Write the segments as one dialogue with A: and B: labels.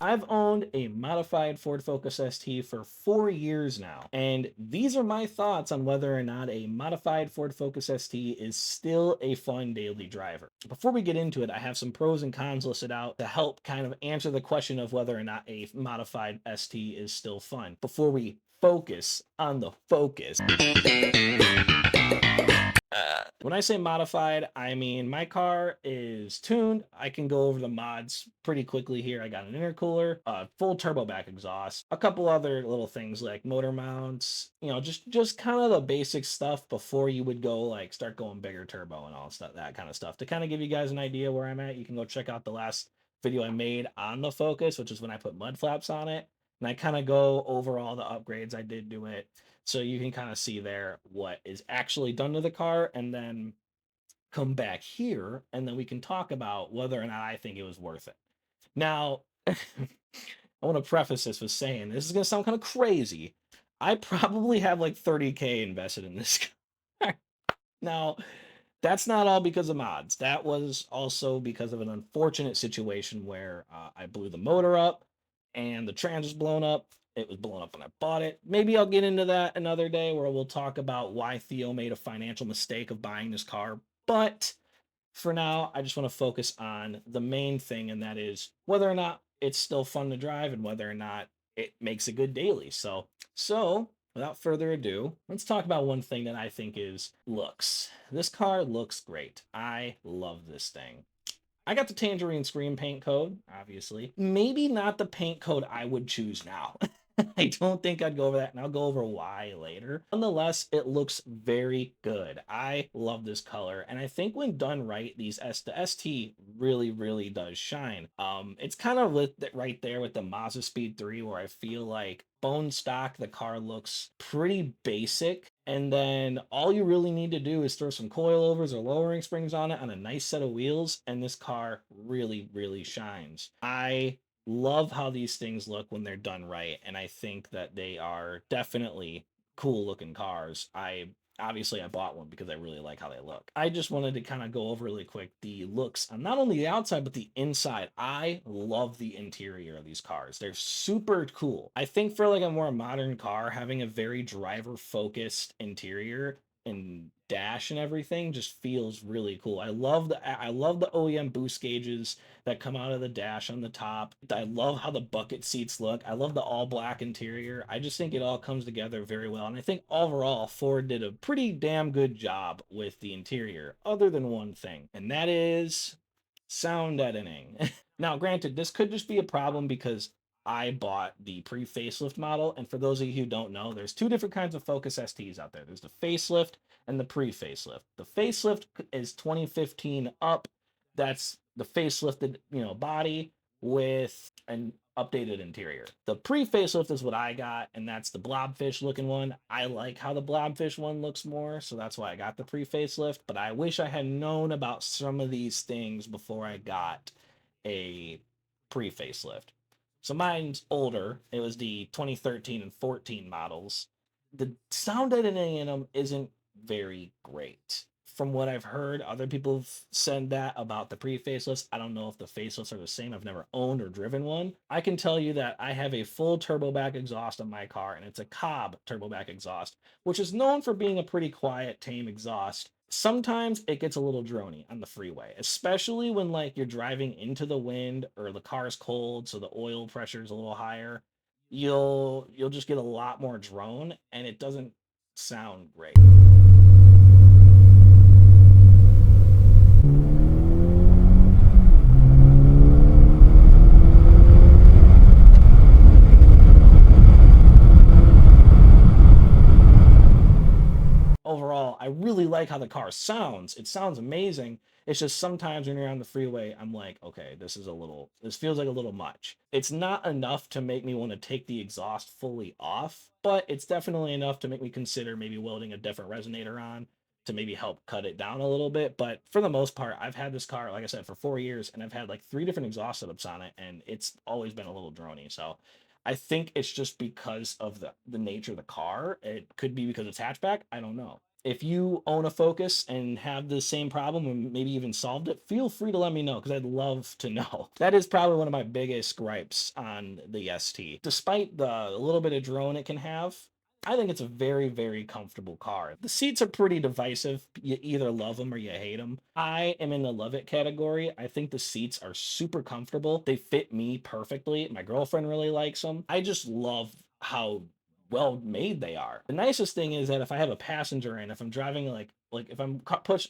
A: I've owned a modified Ford Focus ST for 4 years now, and these are my thoughts on whether or not a modified Ford Focus ST is still a fun daily driver. Before we get into it, I have some pros and cons listed out to help kind of answer the question of whether or not a modified ST is still fun. Before we focus on the focus. When I say modified, I mean my car is tuned. I can go over the mods pretty quickly here. I got an intercooler, a full turbo back exhaust, a couple other little things like motor mounts, just kind of the basic stuff before you would go like start going bigger turbo and all stuff, that kind of stuff. To kind of give you guys an idea where I'm at, you can go check out the last video I made on the Focus, which is when I put mud flaps on it. And I kind of go over all the upgrades I did to it, so you can kind of see there what is actually done to the car, and then come back here, and then we can talk about whether or not I think it was worth it. Now, I want to preface this with saying this is going to sound kind of crazy. I probably have like 30K invested in this car. Now, that's not all because of mods. That was also because of an unfortunate situation where I blew the motor up and the trans was blown up. It was blown up when I bought it. Maybe I'll get into that another day where we'll talk about why Theo made a financial mistake of buying this car. But for now, I just want to focus on the main thing, and that is whether or not it's still fun to drive and whether or not it makes a good daily. So without further ado, let's talk about one thing that I think is looks. This car looks great. I love this thing. I got the Tangerine Scream paint code, obviously. Maybe not the paint code I would choose now. I don't think I'd go over that, and I'll go over why later. Nonetheless, it looks very good. I love this color, and I think when done right, the ST really, really does shine. It's kind of lit right there with the Mazda Speed 3, where I feel like bone stock, the car looks pretty basic, and then all you really need to do is throw some coilovers or lowering springs on it on a nice set of wheels, and this car really, really shines. I love how these things look when they're done right, and I think that they are definitely cool looking cars. I bought one because I really like how they look. I just wanted to kind of go over really quick the looks on not only the outside but the inside. I love the interior of these cars. They're super cool. I think for like a more modern car, having a very driver focused interior and dash and everything just feels really cool. I love the OEM boost gauges that come out of the dash on the top. I love how the bucket seats look. I love the all black interior. I just think it all comes together very well. And I think overall, Ford did a pretty damn good job with the interior, other than one thing, and that is sound editing. Now, granted, this could just be a problem because I bought the pre facelift model. And for those of you who don't know, there's two different kinds of Focus STs out there, there's the facelift and the pre facelift. The facelift is 2015 up. That's the facelifted, body with an updated interior. The pre-facelift is what I got, and that's the blobfish looking one. I like how the blobfish one looks more, so that's why I got the pre-facelift, but I wish I had known about some of these things before I got a pre-facelift. So mine's older. It was the 2013 and 14 models. The sound editing in them isn't very great. From what I've heard, other people have said that about the pre-facelifts. I don't know if the facelifts are the same. I've never owned or driven one. I can tell you that I have a full turbo back exhaust on my car, and it's a Cobb turbo back exhaust, which is known for being a pretty quiet, tame exhaust. Sometimes it gets a little drony on the freeway, especially when like you're driving into the wind or the car's cold, so the oil pressure is a little higher. You'll just get a lot more drone, and it doesn't sound great. Overall, I really like how the car sounds. It sounds amazing. It's just sometimes when you're on the freeway, I'm like, okay, this feels like a little much. It's not enough to make me want to take the exhaust fully off, but it's definitely enough to make me consider maybe welding a different resonator on to maybe help cut it down a little bit. But for the most part, I've had this car, like I said, for 4 years, and I've had like three different exhaust setups on it, and it's always been a little drony. So I think it's just because of the nature of the car. It could be because it's hatchback. I don't know. If you own a Focus and have the same problem and maybe even solved it, feel free to let me know because I'd love to know. That is probably one of my biggest gripes on the ST. Despite the little bit of drone it can have, I think it's a very, very comfortable car. The seats are pretty divisive. You either love them or you hate them. I am in the love it category. I think the seats are super comfortable. They fit me perfectly. My girlfriend really likes them. I just love how well made they are. The nicest thing is that if I have a passenger in, if I'm driving like if I'm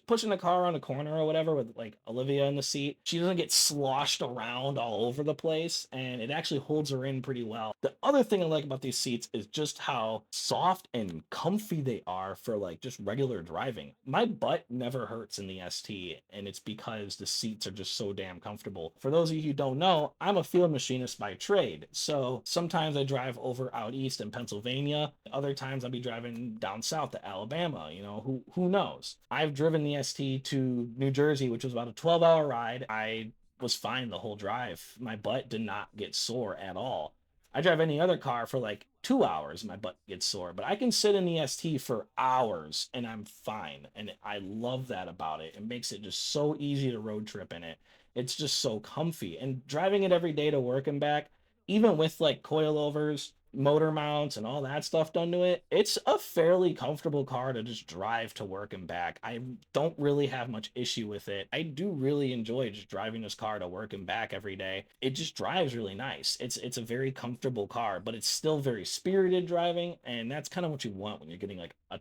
A: pushing the car around a corner or whatever with like Olivia in the seat, she doesn't get sloshed around all over the place, and it actually holds her in pretty well. The other thing I like about these seats is just how soft and comfy they are for like just regular driving. My butt never hurts in the ST, and it's because the seats are just so damn comfortable. For those of you who don't know, I'm a field machinist by trade, so sometimes I drive over out east in Pennsylvania. Other times I'll be driving down south to Alabama. You know, who knows? I've driven the ST to New Jersey, which was about a 12-hour ride. I was fine the whole drive. My butt did not get sore at all. I drive any other car for like 2 hours, my butt gets sore, but I can sit in the ST for hours and I'm fine. And I love that about it. It makes it just so easy to road trip in it. It's just so comfy. And driving it every day to work and back, even with like coilovers, motor mounts, and all that stuff done to it, it's a fairly comfortable car to just drive to work and back. I don't really have much issue with it. I do really enjoy just driving this car to work and back every day. It just drives really nice. It's a very comfortable car, but it's still very spirited driving, and that's kind of what you want when you're getting like a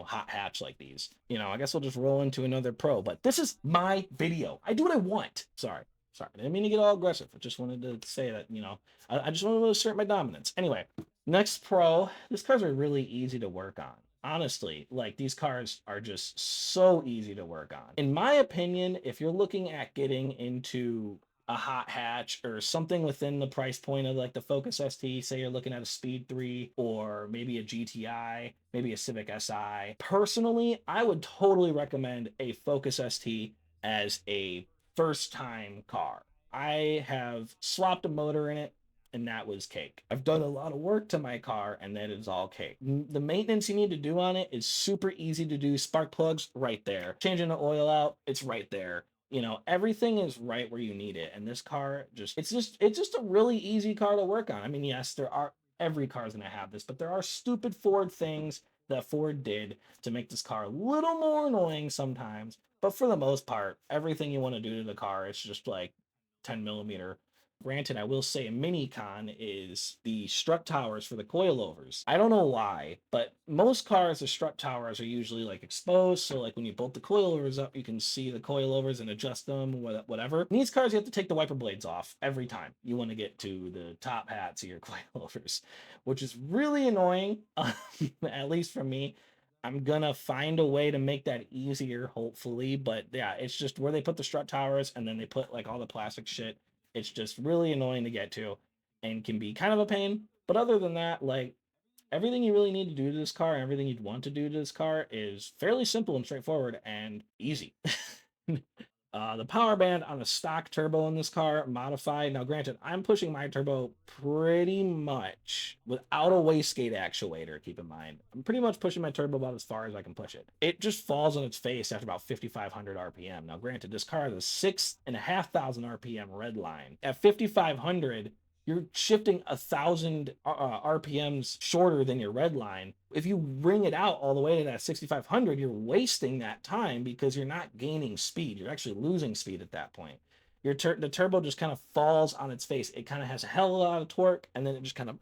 A: hot hatch like these. I guess we'll just roll into another pro, but this is my video. I do what I want. Sorry, I didn't mean to get all aggressive. I just wanted to say that, I just wanted to assert my dominance. Anyway, next pro. These cars are really easy to work on. Honestly, like these cars are just so easy to work on. In my opinion, if you're looking at getting into a hot hatch or something within the price point of like the Focus ST, say you're looking at a Speed 3 or maybe a GTI, maybe a Civic Si. Personally, I would totally recommend a Focus ST as a first time car. I have swapped a motor in it and that was cake. I've done a lot of work to my car and that is all cake. The maintenance you need to do on it is super easy to do. Spark plugs right there. Changing the oil out, it's right there. Everything is right where you need it. And this car it's just a really easy car to work on. I mean, yes, every car is going to have this, but there are stupid Ford things that Ford did to make this car a little more annoying sometimes. But for the most part, everything you want to do to the car, it's just like 10 millimeter. Granted, I will say a mini con is the strut towers for the coilovers. I don't know why, but most cars, the strut towers are usually like exposed. So like when you bolt the coilovers up, you can see the coilovers and adjust them, whatever. In these cars, you have to take the wiper blades off every time you want to get to the top hats of your coilovers, which is really annoying, at least for me. I'm gonna find a way to make that easier, hopefully. But yeah, it's just where they put the strut towers and then they put like all the plastic shit. It's just really annoying to get to and can be kind of a pain. But other than that, like everything you really need to do to this car, everything you'd want to do to this car is fairly simple and straightforward and easy. The power band on a stock turbo in this car, modified. Now, granted, I'm pushing my turbo pretty much without a wastegate actuator, keep in mind. I'm pretty much pushing my turbo about as far as I can push it. It just falls on its face after about 5,500 RPM. Now, granted, this car has a 6,500 RPM red line. At 5,500, you're shifting 1,000 RPMs shorter than your red line. If you bring it out all the way to that 6,500, you're wasting that time because you're not gaining speed. You're actually losing speed at that point. The turbo just kind of falls on its face. It kind of has a hell of a lot of torque, and then it just kind of.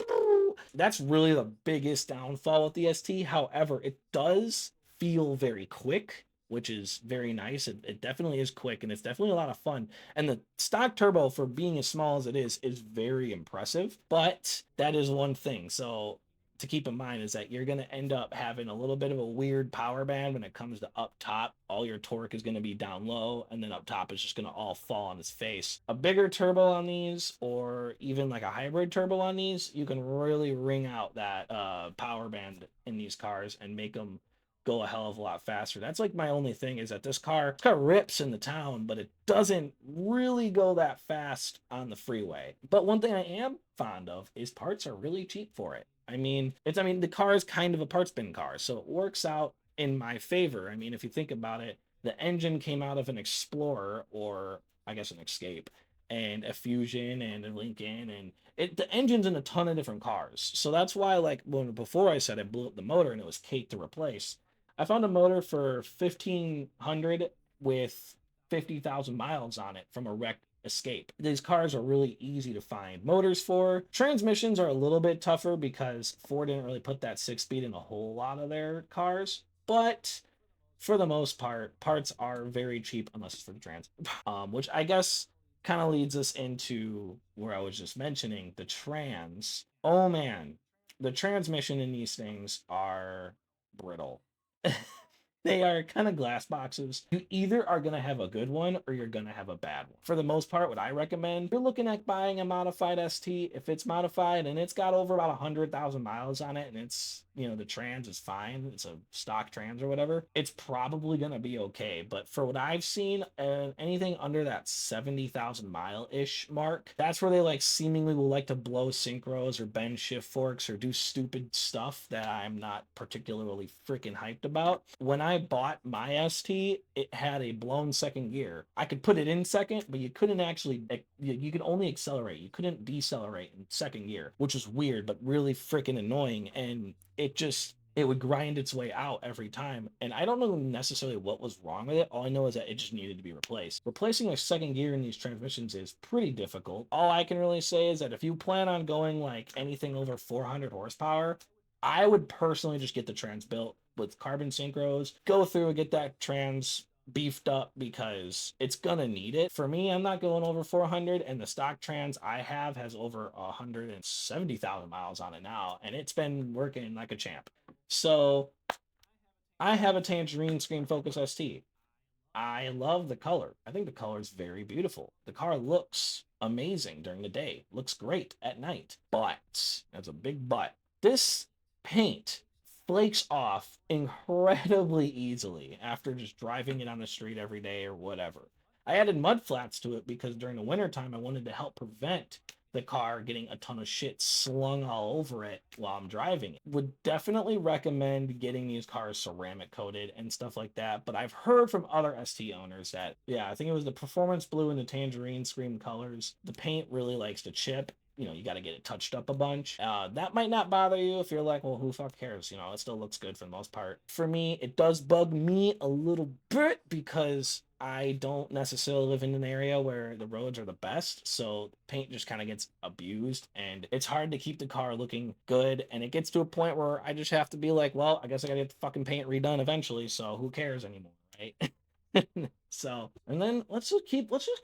A: That's really the biggest downfall with the ST. However, it does feel very quick, which is very nice. It definitely is quick and it's definitely a lot of fun. And the stock turbo, for being as small as it is very impressive. But that is one thing. So to keep in mind is that you're going to end up having a little bit of a weird power band when it comes to up top. All your torque is going to be down low, and then up top is just going to all fall on its face. A bigger turbo on these, or even like a hybrid turbo on these, you can really wring out that power band in these cars and make them go a hell of a lot faster. That's like my only thing is that this car rips in the town, but it doesn't really go that fast on the freeway. But one thing I am fond of is parts are really cheap for it. I mean, the car is kind of a parts bin car, so it works out in my favor. I mean, if you think about it, the engine came out of an Explorer, or I guess an Escape, and a Fusion and a Lincoln, and the engine's in a ton of different cars. So that's why, like, when before I said I blew up the motor and it was cake to replace, I found a motor for 1,500 with 50,000 miles on it from a wrecked Escape. These cars are really easy to find motors for. Transmissions are a little bit tougher because Ford didn't really put that 6 speed in a whole lot of their cars, but for the most part, parts are very cheap unless it's for the trans. Which I guess kind of leads us into where I was just mentioning the trans. Oh man, the transmission in these things are brittle. They are kind of glass boxes. You either are going to have a good one or you're going to have a bad one. For the most part, what I recommend, you're looking at buying a modified ST. If it's modified and it's got over about 100,000 miles on it and it's, the trans is fine, it's a stock trans or whatever, it's probably going to be okay. But for what I've seen, anything under that 70,000 mile-ish mark, that's where they like seemingly will like to blow synchros or bend shift forks or do stupid stuff that I'm not particularly freaking hyped about. When I bought my ST, it had a blown second gear. I could put it in second, but you couldn't actually, you could only accelerate. You couldn't decelerate in second gear, which is weird, but really freaking annoying. And it would grind its way out every time. And I don't know necessarily what was wrong with it. All I know is that it just needed to be replaced. Replacing a second gear in these transmissions is pretty difficult. All I can really say is that if you plan on going like anything over 400 horsepower, I would personally just get the trans built with carbon synchros, go through and get that trans beefed up because it's gonna need it. For me, I'm not going over 400, and the stock trans I have has over 170,000 miles on it now, and it's been working like a champ. So I have a Tangerine Screen Focus ST. I love the color. I think the color is very beautiful. The car looks amazing during the day, looks great at night. But, that's a big but, this paint flakes off incredibly easily after just driving it on the street every day or whatever. I added mud flats to it because during the wintertime I wanted to help prevent the car getting a ton of shit slung all over it while I'm driving it. Would definitely recommend getting these cars ceramic coated and stuff like that. But I've heard from other ST owners that, yeah, I think it was the Performance Blue and the Tangerine Scream colors. The paint really likes to chip. You got to get it touched up a bunch. That might not bother you if you're like, well, who fuck cares? It still looks good for the most part. For me, it does bug me a little bit because I don't necessarily live in an area where the roads are the best, so paint just kind of gets abused, and it's hard to keep the car looking good, and it gets to a point where I just have to be like, well, I guess I gotta get the fucking paint redone eventually, so who cares anymore, right? So, and then let's just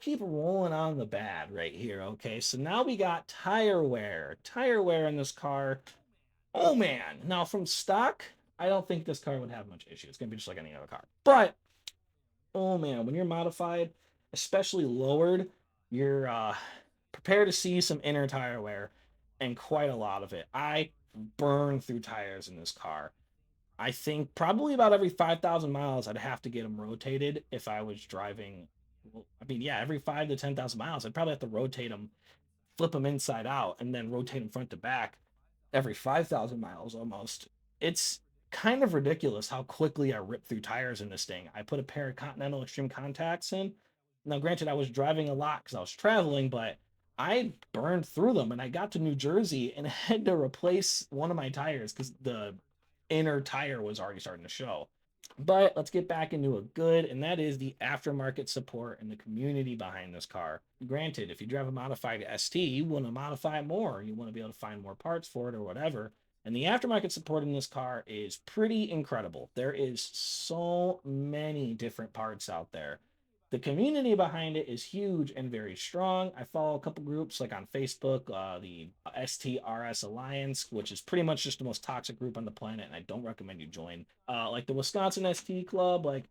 A: keep rolling on the bad right here. Okay, so now we got tire wear. Tire wear in this car. Oh man. Now from stock, I don't think this car would have much issue. It's gonna be just like any other car. But oh man, when you're modified, especially lowered, you're prepared to see some inner tire wear and quite a lot of it. I burn through tires in this car. I think probably about every 5,000 miles, I'd have to get them rotated if I was driving. Well, I mean, yeah, every 5 to 10,000 miles, I'd probably have to rotate them, flip them inside out, and then rotate them front to back every 5,000 miles almost. It's kind of ridiculous how quickly I rip through tires in this thing. I put a pair of Continental Extreme contacts in. Now, granted, I was driving a lot because I was traveling, but I burned through them and I got to New Jersey and had to replace one of my tires because the inner tire was already starting to show. But let's get back into a good, and that is the aftermarket support and the community behind this car. Granted, if you drive a modified ST, you want to modify it more. You want to be able to find more parts for it or whatever. And the aftermarket support in this car is pretty incredible. There is so many different parts out there. The community behind it is huge and very strong. I follow a couple groups like on Facebook, the STRS Alliance, which is pretty much just the most toxic group on the planet, and I don't recommend you join. Like the Wisconsin ST Club, like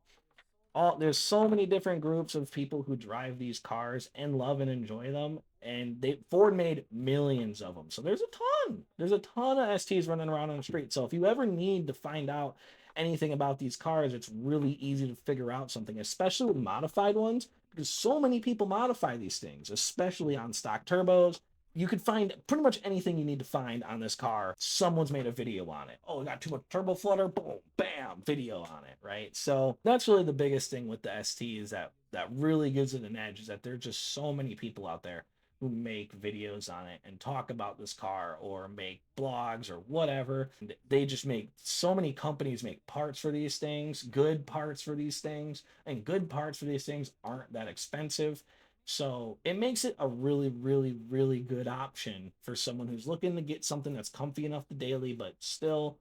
A: there's so many different groups of people who drive these cars and love and enjoy them, and Ford made millions of them, so there's a ton of STs running around on the street. So if you ever need to find out anything about these cars, it's really easy to figure out something, especially with modified ones, because so many people modify these things, especially on stock turbos. you could find pretty much anything you need to find on this car. Someone's made a video on it. Oh, it got too much turbo flutter. Boom, bam, video on it, right? So that's really the biggest thing with the ST is that really gives it an edge is that there's just so many people out there who make videos on it and talk about this car or make blogs or whatever. They just make so many companies make parts for these things, good parts for these things, and good parts for these things aren't that expensive. So it makes it a really, really, really good option for someone who's looking to get something that's comfy enough to daily, but still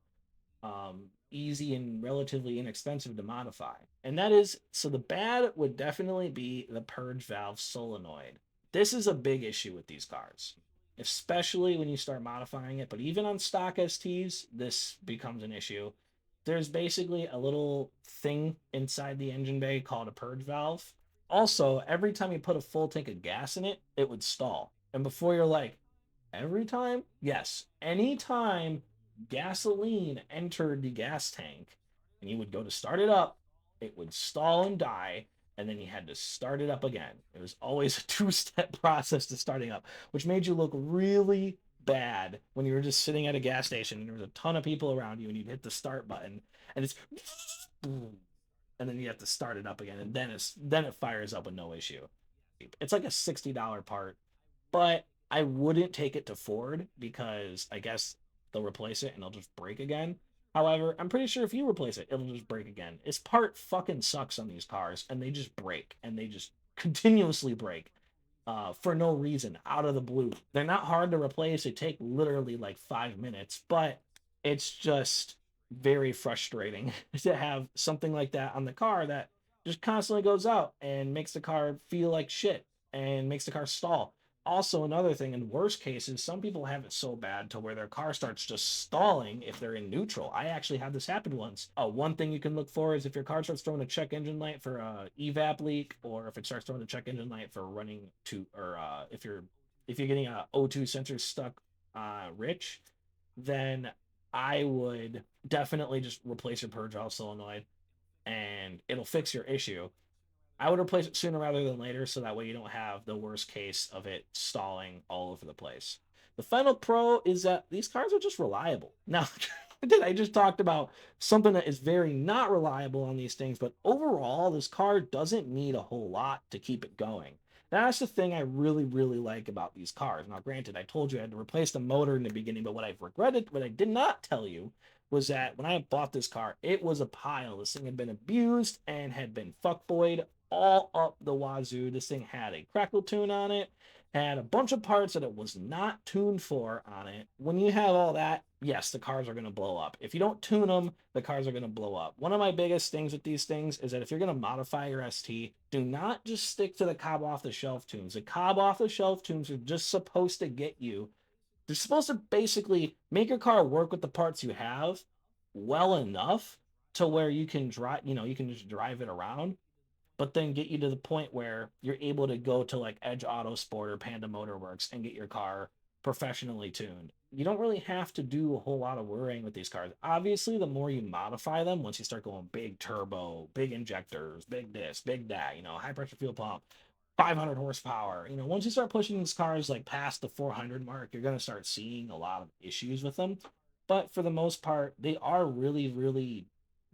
A: easy and relatively inexpensive to modify. And that is so the bad would definitely be the purge valve solenoid. This is a big issue with these cars, especially when you start modifying it. But even on stock STs, this becomes an issue. There's basically a little thing inside the engine bay called a purge valve. Also, every time you put a full tank of gas in it, it would stall. And before you're like, every time? Yes. Anytime gasoline entered the gas tank and you would go to start it up, it would stall and die, and then you had to start it up again. It was always a two-step process to starting up, which made you look really bad when you were just sitting at a gas station and there was a ton of people around you and you'd hit the start button and it's and then you have to start it up again and then it fires up with no issue. It's like a $60 part, but I wouldn't take it to Ford because I guess they'll replace it and it'll just break again. However, I'm pretty sure if you replace it, it'll just break again. This part fucking sucks on these cars, and they just break, and they just continuously break for no reason, out of the blue. They're not hard to replace. They take literally like 5 minutes, but it's just very frustrating to have something like that on the car that just constantly goes out and makes the car feel like shit and makes the car stall. Also, another thing, in worst cases, some people have it so bad to where their car starts just stalling if they're in neutral. I actually had this happen once. One thing you can look for is if your car starts throwing a check engine light for a evap leak, or if it starts throwing a check engine light for running to, or if you're getting a O2 sensor stuck rich, then I would definitely just replace your purge valve solenoid, and it'll fix your issue. I would replace it sooner rather than later so that way you don't have the worst case of it stalling all over the place. The final pro is that these cars are just reliable. Now, I just talked about something that is very not reliable on these things, but overall, this car doesn't need a whole lot to keep it going. That's the thing I really, really like about these cars. Now, granted, I told you I had to replace the motor in the beginning, but what I did not tell you was that when I bought this car, it was a pile. This thing had been abused and had been fuckboyed all up the wazoo. This thing had a crackle tune on it, had a bunch of parts that it was not tuned for on it. When you have all that, yes, the cars are going to blow up. If you don't tune them, the cars are going to blow up. One of my biggest things with these things is that if you're going to modify your ST, do not just stick to the Cobb off the shelf tunes. The Cobb off the shelf tunes are just supposed to get you. They're supposed to basically make your car work with the parts you have well enough to where you can drive, you can just drive it around, but then get you to the point where you're able to go to like Edge Auto Sport or Panda Motorworks and get your car professionally tuned. You don't really have to do a whole lot of worrying with these cars. Obviously, the more you modify them, once you start going big turbo, big injectors, big this, big that, high pressure fuel pump, 500 horsepower, once you start pushing these cars like past the 400 mark, you're going to start seeing a lot of issues with them. But for the most part, they are really, really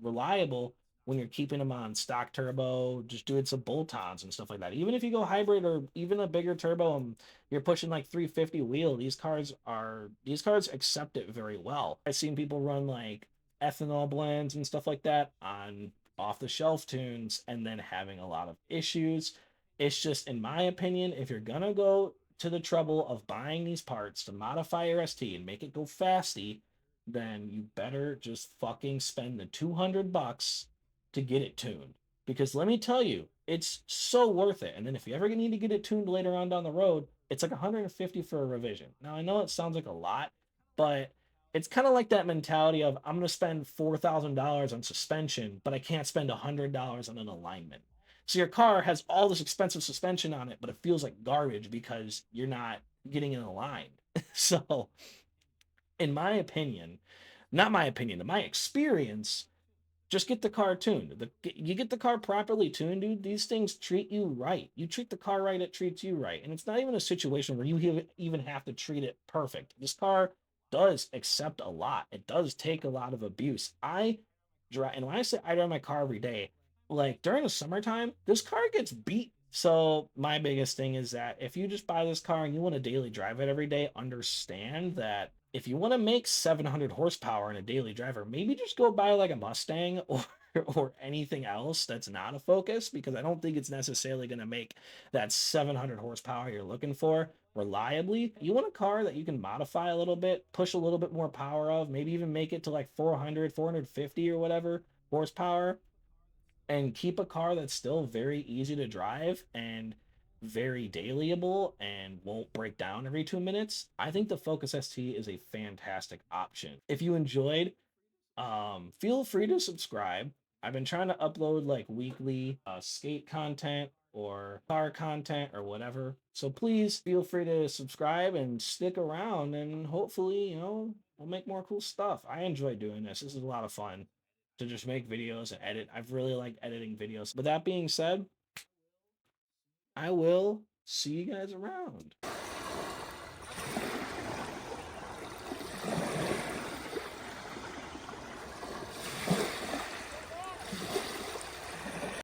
A: reliable when you're keeping them on stock turbo, just doing some bolt-ons and stuff like that. Even if you go hybrid or even a bigger turbo and you're pushing like 350 wheel, these cars accept it very well. I've seen people run like ethanol blends and stuff like that on off-the-shelf tunes and then having a lot of issues. It's just, in my opinion, if you're gonna go to the trouble of buying these parts to modify your ST and make it go fasty, then you better just fucking spend the $200 to get it tuned. Because let me tell you, it's so worth it. And then if you ever need to get it tuned later on down the road, it's like 150 for a revision. Now I know it sounds like a lot, but it's kind of like that mentality of I'm going to spend $4,000 on suspension, but I can't spend $100 on an alignment. So your car has all this expensive suspension on it, but it feels like garbage because you're not getting it aligned. So, in my opinion, not my opinion, in my experience, Just get the car tuned. You get the car properly tuned, dude. These things treat you right. You treat the car right, it treats you right. And it's not even a situation where you even have to treat it perfect. This car does accept a lot. It does take a lot of abuse. I drive, and when I say I drive my car every day, like during the summertime, this car gets beat. So my biggest thing is that if you just buy this car and you want to daily drive it every day, understand that if you want to make 700 horsepower in a daily driver, maybe just go buy like a Mustang or anything else that's not a Focus, because I don't think it's necessarily going to make that 700 horsepower you're looking for reliably. You want a car that you can modify a little bit, push a little bit more power of, maybe even make it to like 400, 450 or whatever horsepower, and keep a car that's still very easy to drive and very dailyable and won't break down every 2 minutes. I think the Focus ST is a fantastic option. If you enjoyed, feel free to subscribe. I've been trying to upload like weekly skate content or car content or whatever. So please feel free to subscribe and stick around, and hopefully, we'll make more cool stuff. I enjoy doing this. This is a lot of fun to just make videos and edit. I've really liked editing videos. With that being said, I will see you guys around.